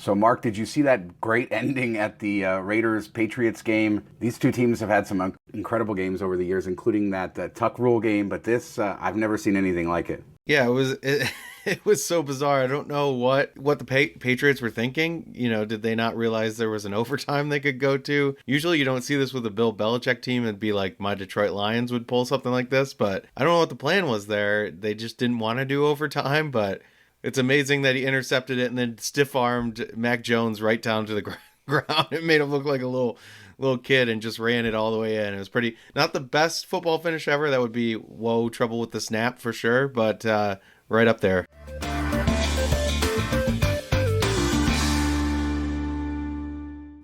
So, Mark, did you see that great ending at the Raiders-Patriots game? These two teams have had some incredible games over the years, including that Tuck Rule game, but this, I've never seen anything like it. Yeah, it was so bizarre. I don't know what the Patriots were thinking. Did they not realize there was an overtime they could go to? Usually you don't see this with a Bill Belichick team. It'd be like my Detroit Lions would pull something like this, but I don't know what the plan was there. They just didn't want to do overtime, but it's amazing that he intercepted it and then stiff-armed Mac Jones right down to the ground. It made him look like a little kid and just ran it all the way in. It was pretty, not the best football finish ever. That would be, whoa, trouble with the snap for sure, but right up there.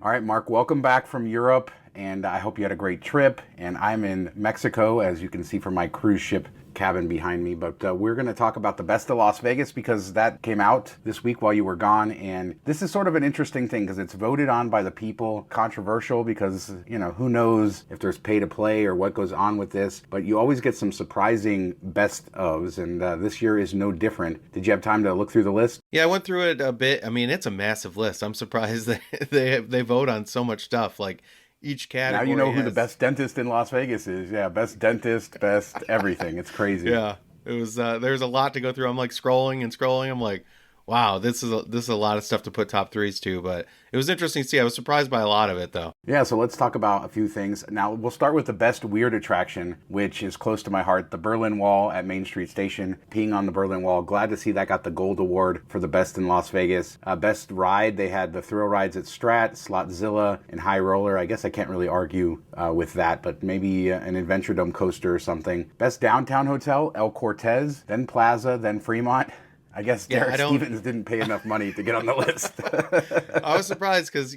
All right, Mark, welcome back from Europe, and I hope you had a great trip. And I'm in Mexico, as you can see from my cruise ship cabin behind me, but we're going to talk about the best of Las Vegas because that came out this week while you were gone, and this is sort of an interesting thing because it's voted on by the people. Controversial because, who knows if there's pay to play or what goes on with this, but you always get some surprising best ofs, and this year is no different. Did you have time to look through the list? Yeah, I went through it a bit. I mean, it's a massive list. I'm surprised that they vote on so much stuff. Like, each category. Now you know who the best dentist in Las Vegas is. Yeah, best dentist, best everything. It's crazy. Yeah, it was. There's a lot to go through. I'm like scrolling and scrolling. I'm like, wow, this is a lot of stuff to put top threes to. But it was interesting to see. I was surprised by a lot of it, though. Yeah, so let's talk about a few things. Now, we'll start with the best weird attraction, which is close to my heart, the Berlin Wall at Main Street Station. Peeing on the Berlin Wall. Glad to see that got the Gold Award for the best in Las Vegas. Best ride, they had the thrill rides at Strat, Slotzilla, and High Roller. I guess I can't really argue with that, but maybe an Adventure Dome coaster or something. Best downtown hotel, El Cortez, then Plaza, then Fremont. I guess Derek Stevens didn't pay enough money to get on the list. I was surprised because,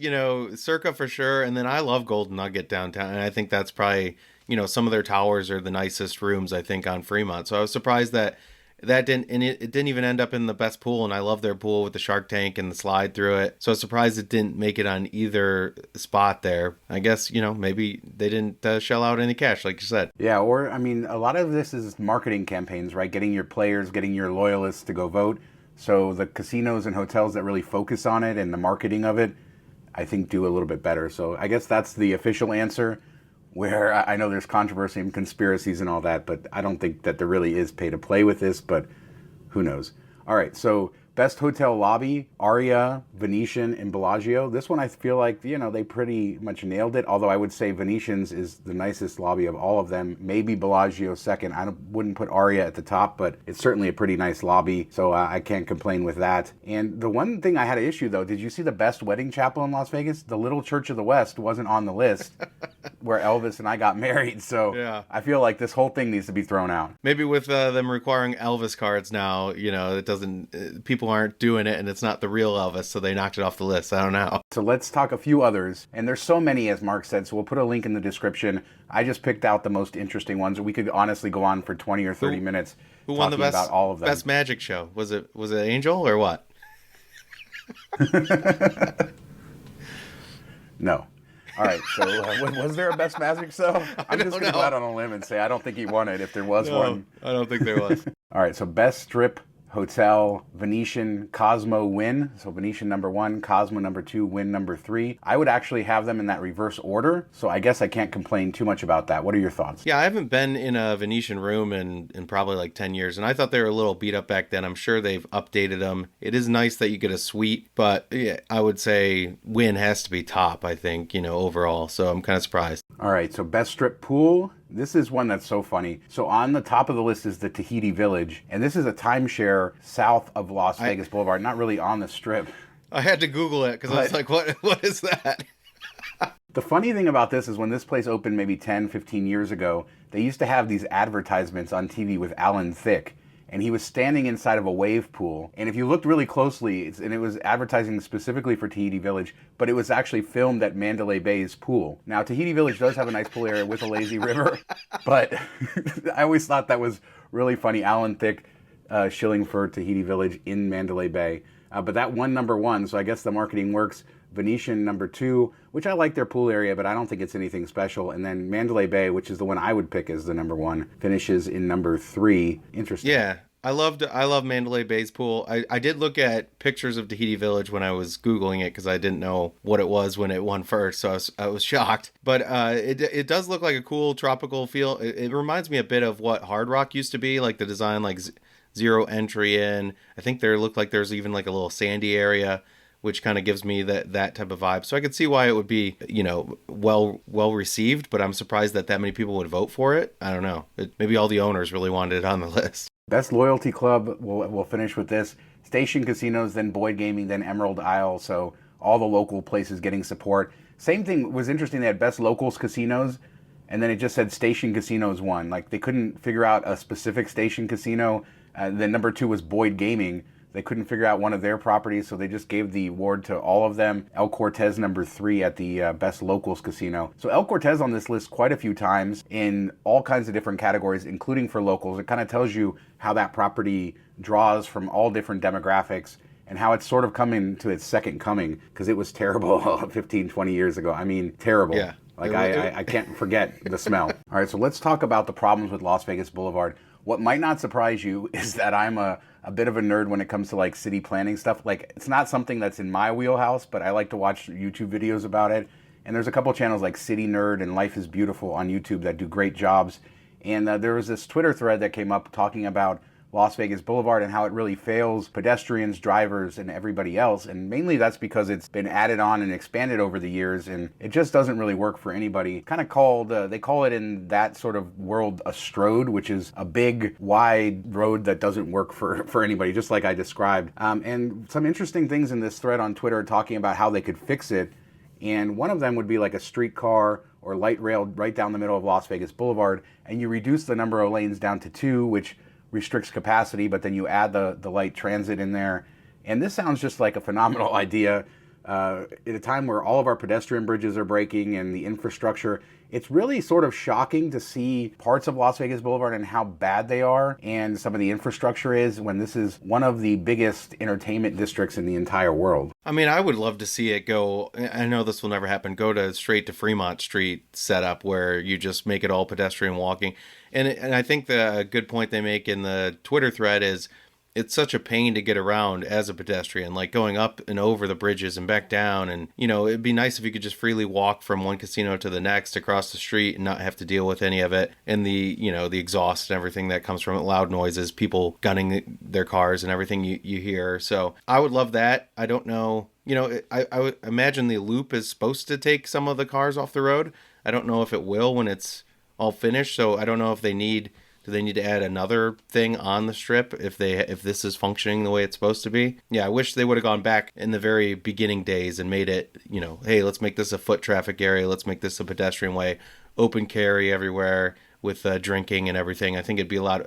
Circa for sure. And then I love Golden Nugget downtown. And I think that's probably, some of their towers are the nicest rooms, I think, on Fremont. So I was surprised that didn't, and it didn't even end up in the best pool. And I love their pool with the shark tank and the slide through it. So I was surprised it didn't make it on either spot there. I guess, maybe they didn't shell out any cash, like you said. Yeah, or, a lot of this is marketing campaigns, right? Getting your players, getting your loyalists to go vote. So the casinos and hotels that really focus on it and the marketing of it, I think do a little bit better. So I guess that's the official answer, where I know there's controversy and conspiracies and all that, but I don't think that there really is pay to play with this, but who knows. All right, so best hotel lobby, Aria, Venetian, and Bellagio. This one I feel like, they pretty much nailed it, although I would say Venetian's is the nicest lobby of all of them. Maybe Bellagio second. I wouldn't put Aria at the top, but it's certainly a pretty nice lobby, so I can't complain with that. And the one thing I had an issue, though, did you see the best wedding chapel in Las Vegas? The Little Church of the West wasn't on the list where Elvis and I got married, so yeah. I feel like this whole thing needs to be thrown out. Maybe with them requiring Elvis cards now, it doesn't, people aren't doing it and it's not the real Elvis, so they knocked it off the list. I don't know. So let's talk a few others, and there's so many, as Mark said, so we'll put a link in the description. I just picked out the most interesting ones. We could honestly go on for 20 or 30 minutes who won the best, about all of them. Best magic show? Was it Angel or what? No. All right, so was there a best magic show? I'm just going to go out on a limb and say I don't think he won it if there was one. I don't think there was. All right, so best strip hotel, Venetian, Cosmo, Wynn. So Venetian number 1, Cosmo number 2, Wynn number 3. I would actually have them in that reverse order, so I guess I can't complain too much about that. What are your thoughts? Yeah, I haven't been in a Venetian room in probably like 10 years, and I thought they were a little beat up back then. I'm sure they've updated them. It is nice that you get a suite, but yeah, I would say Wynn has to be top, I think, overall, so I'm kind of surprised. All right, so best strip pool. This is one that's so funny. So on the top of the list is the Tahiti Village, and this is a timeshare south of Las Vegas Boulevard, not really on the strip. I had to Google it because I was like, what is that? The funny thing about this is when this place opened maybe 10, 15 years ago, they used to have these advertisements on TV with Alan Thicke, and he was standing inside of a wave pool. And if you looked really closely, and it was advertising specifically for Tahiti Village, but it was actually filmed at Mandalay Bay's pool. Now, Tahiti Village does have a nice pool area with a lazy river, but I always thought that was really funny. Alan Thicke shilling for Tahiti Village in Mandalay Bay. But that won number 1, so I guess the marketing works. Venetian number 2, which I like their pool area, but I don't think it's anything special. And then Mandalay Bay, which is the one I would pick as the number 1, finishes in number 3. Interesting. Yeah, I love Mandalay Bay's pool. I did look at pictures of Tahiti Village when I was Googling it because I didn't know what it was when it won first, so I was shocked. But it does look like a cool tropical feel. It reminds me a bit of what Hard Rock used to be, like the design, like zero entry in. I think there looked like there's even like a little sandy area, which kind of gives me that type of vibe. So I could see why it would be, well received, but I'm surprised that many people would vote for it. I don't know. Maybe all the owners really wanted it on the list. Best loyalty club, we'll finish with this. Station Casinos, then Boyd Gaming, then Emerald Isle. So all the local places getting support. Same thing was interesting. They had best locals casinos, and then it just said Station Casinos won. Like they couldn't figure out a specific station casino. Then number 2 was Boyd Gaming. They couldn't figure out one of their properties, so they just gave the award to all of them. El Cortez number 3 at the Best Locals Casino. So El Cortez on this list quite a few times in all kinds of different categories, including for locals. It kind of tells you how that property draws from all different demographics and how it's sort of coming to its second coming, because it was terrible 15, 20 years ago. I mean, terrible. Yeah. Like I can't forget the smell. All right, so let's talk about the problems with Las Vegas Boulevard. What might not surprise you is that I'm a bit of a nerd when it comes to like city planning stuff. Like it's not something that's in my wheelhouse, but I like to watch YouTube videos about it. And there's a couple channels like City Nerd and Life is Beautiful on YouTube that do great jobs. And there was this Twitter thread that came up talking about Las Vegas Boulevard and how it really fails pedestrians, drivers, and everybody else. And mainly that's because it's been added on and expanded over the years, and it just doesn't really work for anybody. Kind of called, they call it in that sort of world a strode, which is a big, wide road that doesn't work for anybody, just like I described. And some interesting things in this thread on Twitter talking about how they could fix it. And one of them would be like a streetcar or light rail right down the middle of Las Vegas Boulevard, and you reduce the number of lanes down to 2, which restricts capacity, but then you add the light transit in there. And this sounds just like a phenomenal idea. At a time where all of our pedestrian bridges are breaking and the infrastructure, it's really sort of shocking to see parts of Las Vegas Boulevard and how bad they are and some of the infrastructure is when this is one of the biggest entertainment districts in the entire world. I mean, I would love to see it go, I know this will never happen, go to straight to Fremont Street setup where you just make it all pedestrian walking. And I think the good point they make in the Twitter thread is it's such a pain to get around as a pedestrian, like going up and over the bridges and back down. And, it'd be nice if you could just freely walk from one casino to the next across the street and not have to deal with any of it. And the exhaust and everything that comes from it, loud noises, people gunning their cars and everything you hear. So I would love that. I don't know. I would imagine the loop is supposed to take some of the cars off the road. I don't know if it will when it's all finished. So I don't know if do they need to add another thing on the strip if this is functioning the way it's supposed to be? Yeah, I wish they would have gone back in the very beginning days and made it, hey, let's make this a foot traffic area. Let's make this a pedestrian way, open carry everywhere with drinking and everything. I think it'd be a lot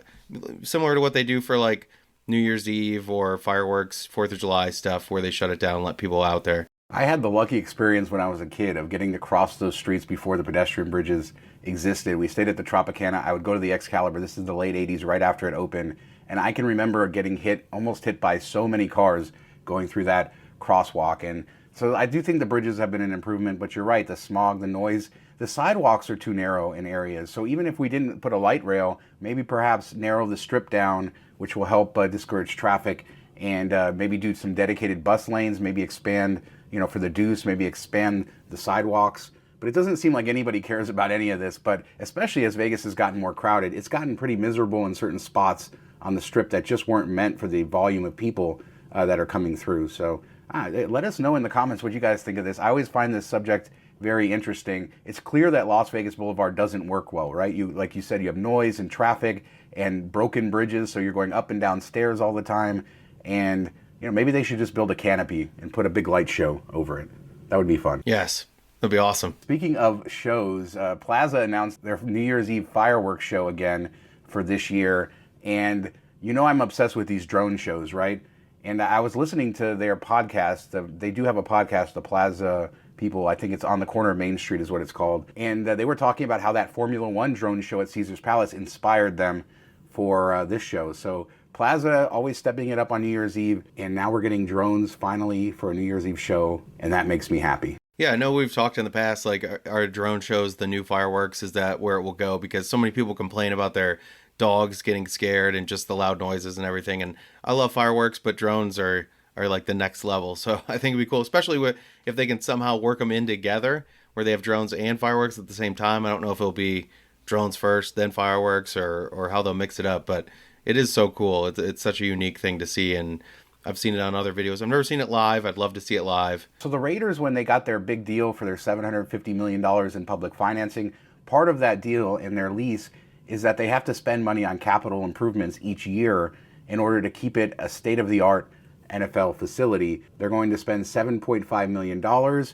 similar to what they do for like New Year's Eve or fireworks, 4th of July stuff where they shut it down and let people out there. I had the lucky experience when I was a kid of getting to cross those streets before the pedestrian bridges existed. We stayed at the Tropicana. I would go to the Excalibur. This is the late 80s, right after it opened. And I can remember getting almost hit by so many cars going through that crosswalk. And so I do think the bridges have been an improvement, but you're right, the smog, the noise, the sidewalks are too narrow in areas. So even if we didn't put a light rail, maybe perhaps narrow the strip down, which will help discourage traffic, and maybe do some dedicated bus lanes, maybe expand for the Deuce, maybe expand the sidewalks. But it doesn't seem like anybody cares about any of this, but especially as Vegas has gotten more crowded, it's gotten pretty miserable in certain spots on the strip that just weren't meant for the volume of people that are coming through. So let us know in the comments what you guys think of this. I always find this subject very interesting. It's clear that Las Vegas Boulevard doesn't work well, right? Like you said, you have noise and traffic and broken bridges, so you're going up and down stairs all the time. And maybe they should just build a canopy and put a big light show over it. That would be fun. Yes, that'd be awesome. Speaking of shows, Plaza announced their New Year's Eve fireworks show again for this year. And I'm obsessed with these drone shows, right? And I was listening to their podcast. They do have a podcast, the Plaza people. I think it's On the Corner of Main Street is what it's called. And they were talking about how that Formula One drone show at Caesar's Palace inspired them for this show. So Plaza always stepping it up on New Year's Eve, and now we're getting drones finally for a New Year's Eve show, and that makes me happy. Yeah, I know we've talked in the past, like our drone shows, the new fireworks, is that where it will go? Because so many people complain about their dogs getting scared and just the loud noises and everything. And I love fireworks, but drones are like the next level. So I think it'd be cool, especially if they can somehow work them in together where they have drones and fireworks at the same time. I don't know if it'll be drones first, then fireworks, or how they'll mix it up, but it is so cool. It's such a unique thing to see, and I've seen it on other videos. I've never seen it live. I'd love to see it live. So the Raiders, when they got their big deal for their $750 million in public financing, part of that deal in their lease is that they have to spend money on capital improvements each year in order to keep it a state-of-the-art NFL facility. They're going to spend $7.5 million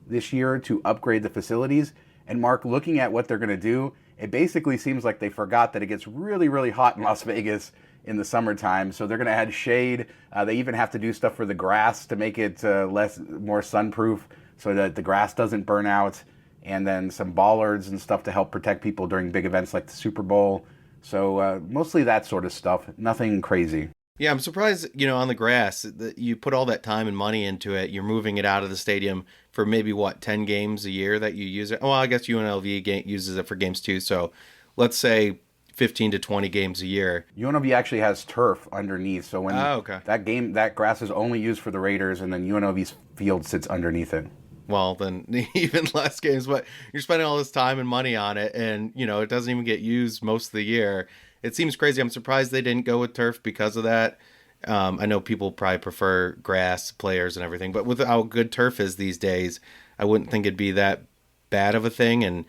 this year to upgrade the facilities. And Mark, looking at what they're going to do, it basically seems like they forgot that it gets really, really hot in Las Vegas in the summertime. So they're going to add shade. They even have to do stuff for the grass to make it more sunproof so that the grass doesn't burn out. And then some bollards and stuff to help protect people during big events like the Super Bowl. So mostly that sort of stuff. Nothing crazy. Yeah, I'm surprised, on the grass, that you put all that time and money into it. You're moving it out of the stadium for maybe, 10 games a year that you use it? Well, I guess UNLV uses it for games too. So let's say 15 to 20 games a year. UNLV actually has turf underneath. So when that grass is only used for the Raiders, and then UNLV's field sits underneath it. Well, then even less games, but you're spending all this time and money on it, and, it doesn't even get used most of the year. It seems crazy. I'm surprised they didn't go with turf because of that. I know people probably prefer grass players and everything, but with how good turf is these days, I wouldn't think it'd be that bad of a thing. And,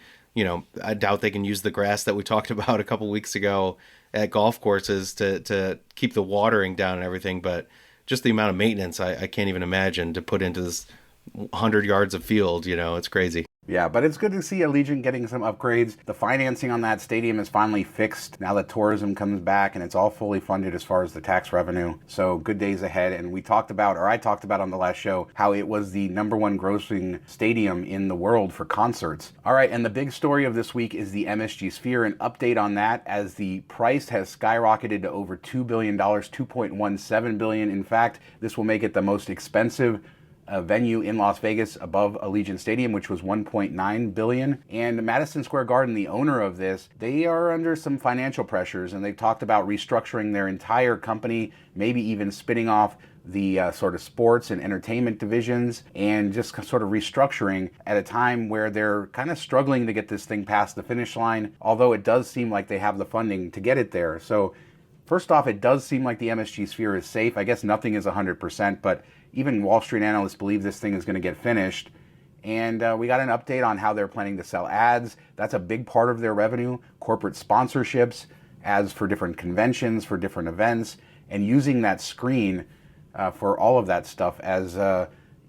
I doubt they can use the grass that we talked about a couple weeks ago at golf courses to keep the watering down and everything. But just the amount of maintenance, I can't even imagine to put into this 100 yards of field, it's crazy. Yeah, but it's good to see Allegiant getting some upgrades. The financing on that stadium is finally fixed now that tourism comes back, and it's all fully funded as far as the tax revenue. So good days ahead. And I talked about on the last show how it was the #1 grossing stadium in the world for concerts. All right, and the big story of this week is the MSG Sphere. An update on that, as the price has skyrocketed to over $2 billion, $2.17 billion. In fact, this will make it the most expensive venue in Las Vegas above Allegiant Stadium, which was $1.9 billion. And Madison Square Garden, the owner of this, they are under some financial pressures, and they've talked about restructuring their entire company, maybe even spinning off the sort of sports and entertainment divisions, and just sort of restructuring at a time where they're kind of struggling to get this thing past the finish line, although it does seem like they have the funding to get it there. So first off, it does seem like the MSG Sphere is safe. I guess nothing is 100%, but even Wall Street analysts believe this thing is going to get finished. And we got an update on how they're planning to sell ads. That's a big part of their revenue. Corporate sponsorships, ads for different conventions, for different events, and using that screen for all of that stuff as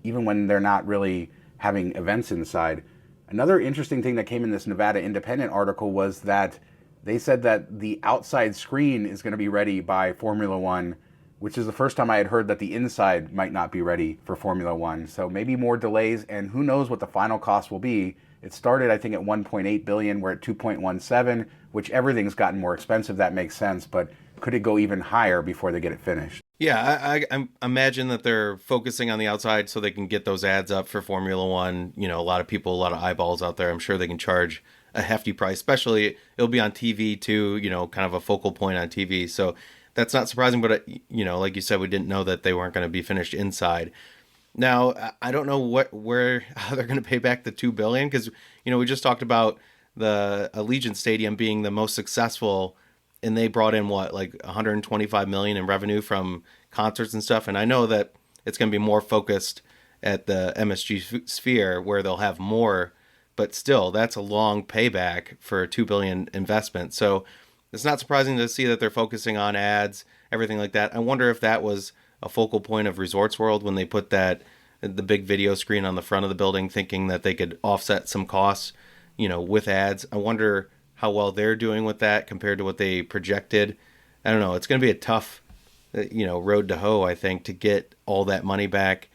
even when they're not really having events inside. Another interesting thing that came in this Nevada Independent article was that they said that the outside screen is going to be ready by Formula One, which is the first time I had heard that the inside might not be ready for Formula One. So maybe more delays, and who knows what the final cost will be. It started, I think, at $1.8 billion. We're at $2.17, which everything's gotten more expensive. That makes sense, but could it go even higher before they get it finished? Yeah, I imagine that they're focusing on the outside so they can get those ads up for Formula One. A lot of people, a lot of eyeballs out there. I'm sure they can charge a hefty price, especially it'll be on TV too, kind of a focal point on TV. So that's not surprising, but like you said, we didn't know that they weren't going to be finished inside. Now, I don't know how they're going to pay back the $2 billion, because we just talked about the Allegiant Stadium being the most successful, and they brought in like $125 million in revenue from concerts and stuff. And I know that it's going to be more focused at the MSG Sphere, where they'll have more, but still, that's a long payback for a $2 billion investment. So it's not surprising to see that they're focusing on ads, everything like that. I wonder if that was a focal point of Resorts World when they put the big video screen on the front of the building, thinking that they could offset some costs, with ads. I wonder how well they're doing with that compared to what they projected. I don't know. It's going to be a tough, road to hoe, I think, to get all that money back.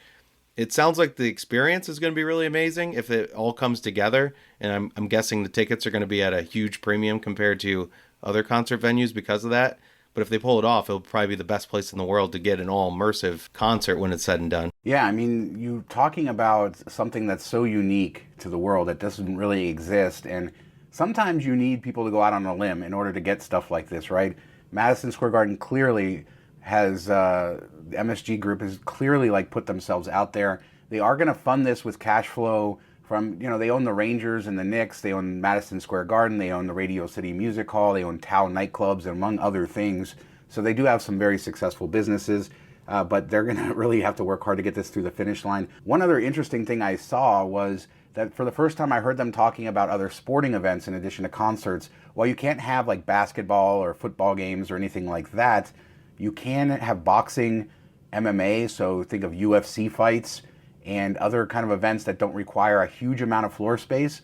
It sounds like the experience is going to be really amazing if it all comes together. And I'm guessing the tickets are going to be at a huge premium compared to other concert venues because of that. But if they pull it off, it'll probably be the best place in the world to get an all-immersive concert when it's said and done. Yeah, I mean, you're talking about something that's so unique to the world that doesn't really exist. And sometimes you need people to go out on a limb in order to get stuff like this, right? Madison Square Garden clearly has, the MSG Group has clearly like put themselves out there. They are going to fund this with cash flow from, they own the Rangers and the Knicks, they own Madison Square Garden, they own the Radio City Music Hall, they own Tao nightclubs, and among other things. So they do have some very successful businesses, but they're going to really have to work hard to get this through the finish line. One other interesting thing I saw was that for the first time I heard them talking about other sporting events in addition to concerts. While you can't have like basketball or football games or anything like that, you can have boxing, MMA, so think of UFC fights, and other kind of events that don't require a huge amount of floor space.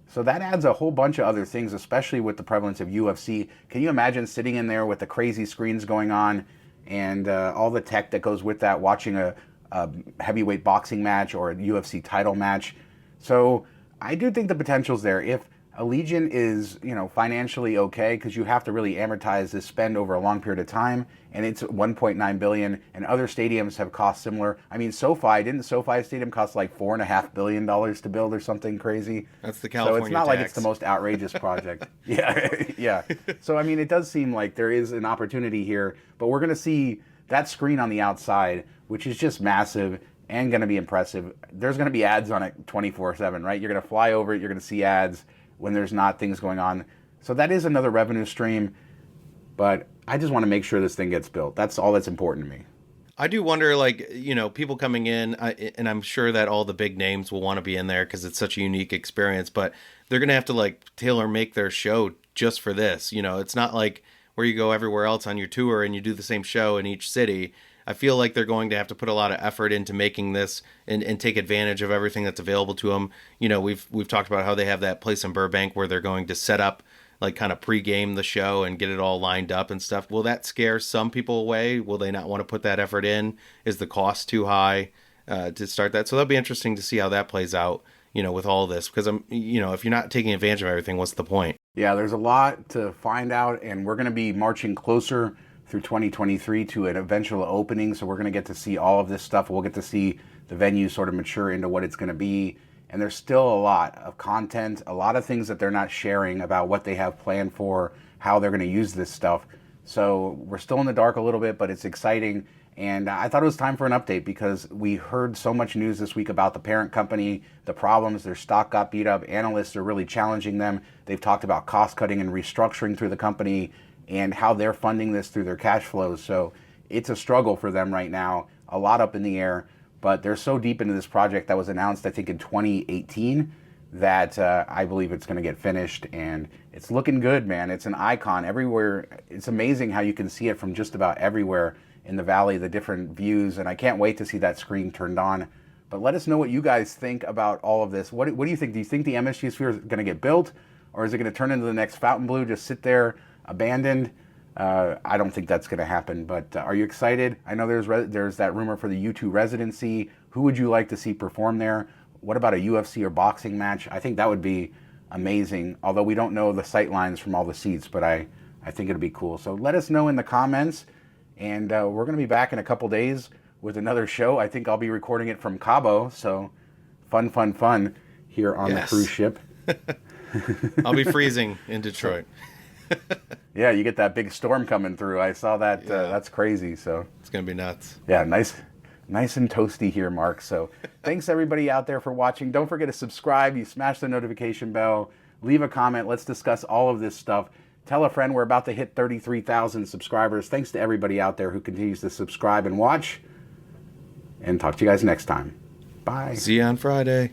So that adds a whole bunch of other things, especially with the prevalence of UFC. Can you imagine sitting in there with the crazy screens going on and all the tech that goes with that, watching a heavyweight boxing match or a UFC title match? So I do think the potential's there. If Allegiant is, financially okay, because you have to really amortize this spend over a long period of time, and it's $1.9 billion, and other stadiums have cost similar. I mean, didn't SoFi Stadium cost like $4.5 billion to build or something crazy? That's the California So it's not tax. like it's the most outrageous project. Yeah. So, I mean, it does seem like there is an opportunity here, but we're going to see that screen on the outside, which is just massive and going to be impressive. There's going to be ads on it 24/7, right? You're going to fly over it, you're going to see ads when there's not things going on. So that is another revenue stream, but I just want to make sure this thing gets built. That's all that's important to me. I do wonder, people coming in, and I'm sure that all the big names will want to be in there because it's such a unique experience, but they're going to have to tailor make their show just for this. It's not like where you go everywhere else on your tour and you do the same show in each city. I feel like they're going to have to put a lot of effort into making this and take advantage of everything that's available to them. We've talked about how they have that place in Burbank where they're going to set up, kind of pregame the show and get it all lined up and stuff. Will that scare some people away? Will they not want to put that effort in? Is the cost too high to start that? So that'll be interesting to see how that plays out, with all this. Because, if you're not taking advantage of everything, what's the point? Yeah, there's a lot to find out, and we're going to be marching closer through 2023 to an eventual opening. So we're going to get to see all of this stuff. We'll get to see the venue sort of mature into what it's going to be. And there's still a lot of content, a lot of things that they're not sharing about what they have planned for, how they're going to use this stuff. So we're still in the dark a little bit, but it's exciting. And I thought it was time for an update because we heard so much news this week about the parent company, the problems, their stock got beat up. Analysts are really challenging them. They've talked about cost cutting and restructuring through the company and how they're funding this through their cash flows. So it's a struggle for them right now, a lot up in the air, but they're so deep into this project that was announced, I think, in 2018 that I believe it's going to get finished, and it's looking good, man. It's an icon everywhere. It's amazing how you can see it from just about everywhere in the valley, the different views, and I can't wait to see that screen turned on. But let us know what you guys think about all of this. What do you think? Do you think the MSG Sphere is going to get built, or is it going to turn into the next Fontainebleau, just sit there abandoned? I don't think that's going to happen, but are you excited? I know there's that rumor for the U2 residency. Who would you like to see perform there? What about a UFC or boxing match? I think that would be amazing, although we don't know the sight lines from all the seats, but I think it'd be cool. So let us know in the comments, and we're going to be back in a couple days with another show. I think I'll be recording it from Cabo, so fun here on the cruise ship. I'll be freezing in Detroit. Yeah, you get that big storm coming through. I saw that. That's crazy. So it's gonna be nuts. Yeah, nice and toasty here, Mark. So thanks everybody out there for watching. Don't forget to subscribe. You smash the notification bell. Leave a comment. Let's discuss all of this stuff. Tell a friend. We're about to hit 33,000 subscribers. Thanks to everybody out there who continues to subscribe and watch. And talk to you guys next time. Bye. See you on Friday.